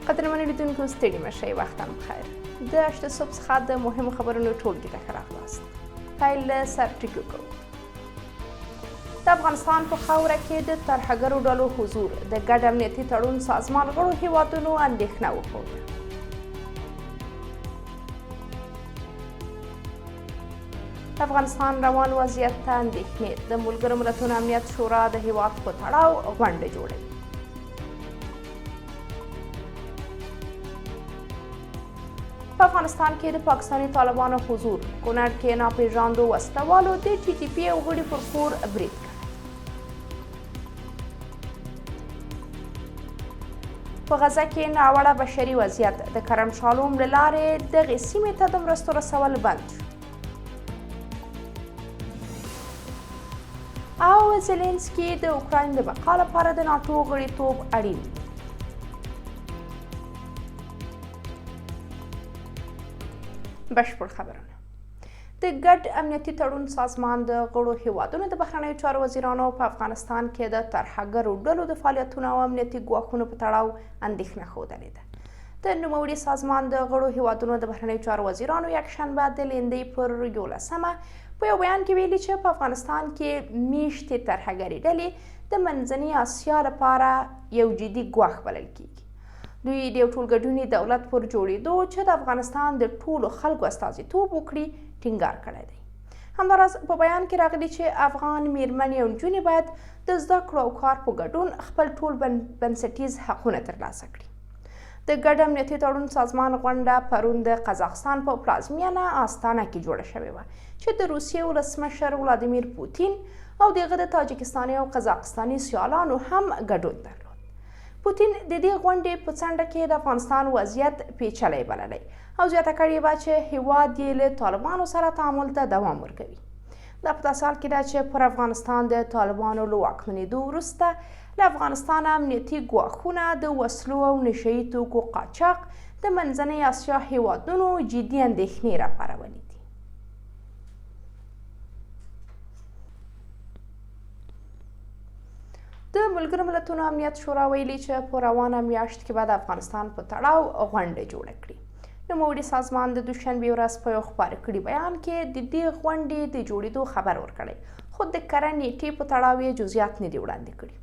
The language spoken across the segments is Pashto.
قدرمن لیدونکو ستړي مه شئ، وخت هم بخیر. د 8 صبح څخه د مهمو خبرونو ټولګي ته ښه راغلاست. پیل له سرټکو کوو. د افغانستان په خاوره کې د ترهګرو ډلو حضور د ګډ امنیتي تړون سازمان غړو هیوادونو اندېښنه وښوده. د افغانستان روان وضعیت ته اندېښنې د ملګرو ملتونو امنیت شورا د هیواد په تړاو غونډه جوړوي. په افغانستان کې د پاکستاني طالبانو حضور کونړ کې ناپېژاندو وسلوالو د ټي ټي پي یو غړي پر کور برید کړ. په غزه کې ناوړه بشري وضعیت د کرم شالوم له لارې دغې سیمې ته د مرستو رسول بند شو. او زيلنسکي د اوکراین د بقا لپاره د ناټو غړیتوب اړین دی. بشپړ خبرونه. د ګډ امنیتي تړون سازمان د غړو هیوادونو د بهرنیو چارو وزیرانو په افغانستان کې د ترهګرو ډلو د فعالیتونو او امنیتي ګواښونو په تړاو اندېښنه ښودلې ده. د نوموړي سازمان د غړو هیوادونو د بهرنیو چارو وزیرانو یکشنبه د لیندۍ پر 11مه په یو بیان کې ویلي چې په افغانستان کې میشتې ترهګري ډلې د منځنۍ اسیا لپاره یو جدي ګواښ بلل کیږي. دوی د یو ټولګډوني دولت پر جوړېدو چې د افغانستان د ټولو خلکو استازیتوب وکړي ټینګار کړی دی. همداراز په بیان کې راغلي چې افغان میرمنې او نجونې باید د زده کړو او کار په ګډون خپل ټول بنسټیز حقونه ترلاسه کړي. د ګډ امنیتي تړون سازمان غونډه پرون د قزاقستان په پلازمینه آستانه کې جوړه شوې وه چې د روسیې ولسمشر ولادیمیر پوتین او دغه د تاجکستاني او قزاقستاني سیالانو هم ګډون درلود. پوتین د دې غونډې په څنډه کې د افغانستان وضعیت پیچلی بللی او زیاته کړې وه چې هیواد یې له طالبانو سره تعامل ته دوام ورکوي. دا په داسې حال کې ده چې پر افغانستان د طالبانو له واکمنېدو وروسته له افغانستانه امنیتي ګواښونه د وسلو او نشه یي توکو قاچاق د منځنۍ اسیا هیوادونو جدي اندېښنې راپارولي دي. د ملګرو ملتونو امنیت شورا ویلي چې په روانه میاشت کې به د افغانستان په تړاو غونډه جوړه کړي. نوموړي سازمان د دوشنبې ورځ په یو خپاره کړي بیان کې د دې غونډې د جوړېدو خبر ورکړی، خو د کره نیټې په تړاو یې جزئیات نه دي وړاندې کړي.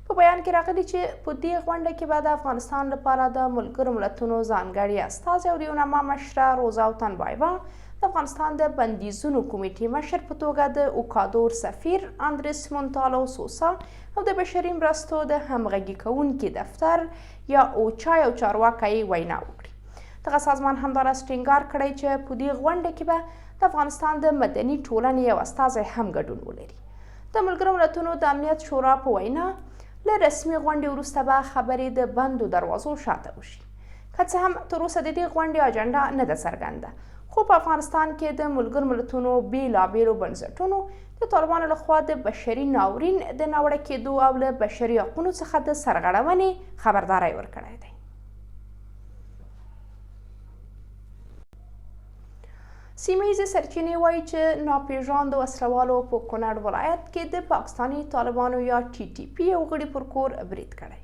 په بیان کې راغلي چې په دې غونډه کې به د افغانستان لپاره د ملګرو ملتونو ځانګړي استازی او د یوناما مشره روزا اوتنبایوا، د افغانستان د بندیزونو کمیټې مشر په توګه د اوکادور سفیر اندریس مونتالو سوسا او د بشري مرستو د همغږي کوونکي دفتر یا اوچا یو چارواکی وینا وکړي. دغه سازمان همداراز ټینګار کړی چې په دې غونډه کې به د افغانستان د مدني ټولنې یو استازی هم ګډون ولري. د ملګرو ملتونو د امنیت شورا په وینا له رسمي غونډې وروسته به خبرې د بندو دروازو شاته وشي. که څه هم تر اوسه د دې غونډې اجنډا نه ده څرګنده، خو په افغانستان کې د ملګرو ملتونو بېلابېلو بنسټونو د طالبانو لخوا د بشري ناورین د ناوړه کېدو او له بشري حقونو څخه د سرغړونې خبرداری ورکړی دی. سیمهیزې سرچینې وایي چې ناپېژاندو وسلوالو په کونړ ولایت کې د پاکستاني طالبانو یا ټي ټي پي یو غړي پر کور برید کړی.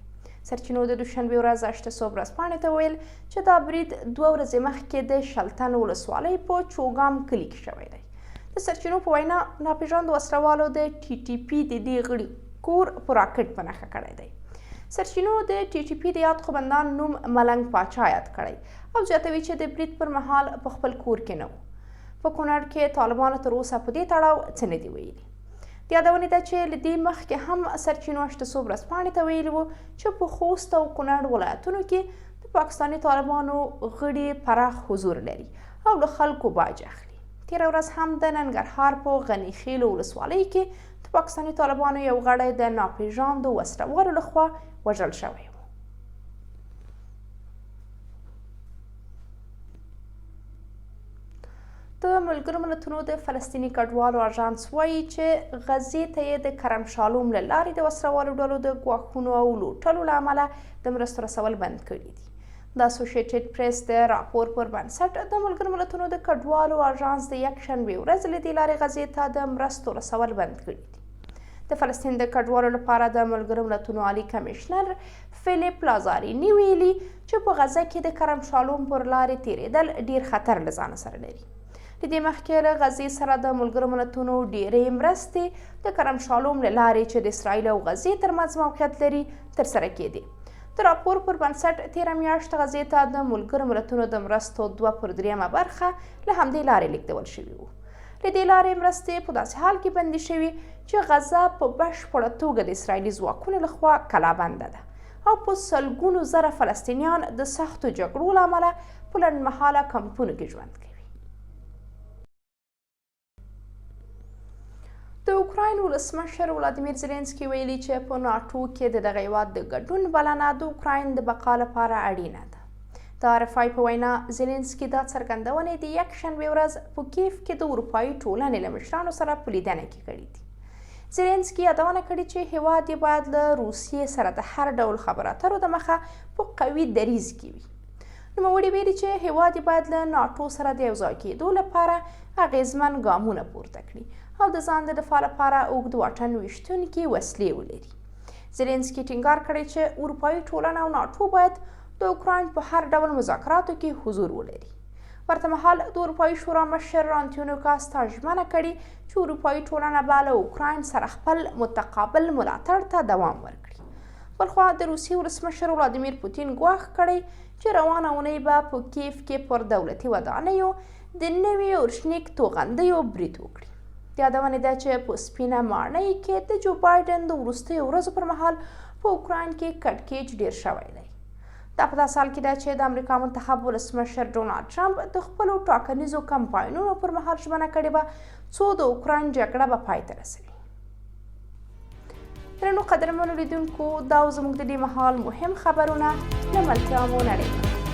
سرچینو د دوشنبې ورځ 8 صبح ورځپاڼې ته ویل چې دا برید 2 ورځې مخکې د شلتن ولسوالۍ په چوګام کلي کې شوی دی. د سرچینو په وینا ناپېژاندو وسلوالو د ټي ټي پي د دې غړي کور په راکټ په نښه کړی دی. سرچینو د ټي ټي پي د یاد خبندان نوم ملنګ پاچا یاد کړی او زیاتوي چې د برید پر مهال په خپل کور کې نه و. په کونړ کې طالبانو تر اوسه په دې تړاو څه نه دي ویلي. د یادونې ده چې له دې مخکې هم سرچینو 8 صبح ورځپاڼې ته ویلي وو چې په خوست او کونړ ولایتونو کې د پاکستاني طالبانو غړي پراخ حضور لري او له خلکو باج اخلي. تېره ورځ هم د ننګرهار په غني خیلو ولسوالۍ کې د پاکستاني طالبانو یو غړی د ناپېژاندو وسلوالو لخوا وژل شوی و. د ملګرو ملتونو د فلسطیني کډوالو اژانس وایي چې غزې ته یې د کرم شالوم له لارې د وسلوالو ډلو د ګواښونو او لوټلو له امله د مرستو رسول بند کړي دي. د اسوسییټډ پریس د راپور پر بنسټ د ملګرو ملتونو د کډوالو اژانس د یکشنبې ورځ له دې لارې غزې ته د مرستو رسول بند کړي دي. د فلسطین د کډوالو لپاره د ملګرو ملتونو عالی کمیشنر فیلیپ لازاریني ویلي چې په غزه کې د کرم شالوم پر لارې تیریدل ډیر خطر له ځانه سره لري. د دې مخکې له غزې سره د ملګرو ملتونو ډیرې مرستې د کرم شالوم له لارې چې د اسرائیل او غزې ترمنځ موقعیت لري ترسره کېدې. د راپور پر بنسټ تېره میاشت غزې ته د ملګرو ملتونو د مرستو 2/3 برخه له همدې لارې لیږدول شوي وو. له دې لارې مرستې په داسې حال کې بندي شوي چې غزه په بشپړه توګه د اسرائیلي ځواکونو لخوا کلابنده ده او په سلګونو زره فلسطینیان د سختو جګړو له امله په لنډمهاله کمپونو کې ژوند کوي. د اوکراین ولسمشر ولادیمیر زیلنسکي ویلي چې په ناټو کې د دغه هیواد د ګډون بلنه د اوکراین د بقا لپاره اړینه ده. د RFI په وینا زیلنسکي دا څرګندونې د یکشنبې ورځ په کیف کې د اروپایي ټولنې له مشرانو سره په لیدنه کې کړې دي. زیلنسکي یادونه کړې چې هیواد یې باید له روسیې سره د هر ډول خبرو اترو د مخه په قوي دریځ کې وي. نوموړي ویلي چې هیواد یې باید له ناټو سره د یوځای کېدو لپاره اغیزمن ګامونه پورته کړي او د ځان د دفاع لپاره اوږد واټن ویشتونکي وسلې ولري. زیلنسکي ټینګار کړی چې اروپایي ټولنه او ناټو باید د اوکراین په هر ډول مذاکراتو کې حضور ولري. ورته مهال د اروپایي شورا مشر انتونیو کاستا ژمنه کړې چې اروپایي ټولنه به له اوکراین سره خپل متقابل ملاتړ ته دوام ورکړي. بلخوا د روسیې ولسمشر ولادیمیر پوتین ګواښ کړی چې روانه اونۍ به په کیف کې پر دولتي ودانیو د نوي اورشنیک توغندیو برید وکړي. یادونه ده چې په سپینه ماڼۍ کې د جو بایډن د وروستیو ورځو پر مهال په اوکراین کې کړکېچ ډیر شوی دی. دا په داسې حال کې ده چې د امریکا منتخب ولسمشر ډونالډ ټرمپ د خپلو ټاکنیزو کمپاینونو پر مهال ژمنه کړې وه څو د اوکراین جګړه به پای ته رسوي. درنو قدرمنو لیدونکو، دا زموږ د دې مهال مهم خبرونه له ملتیا مو نړۍ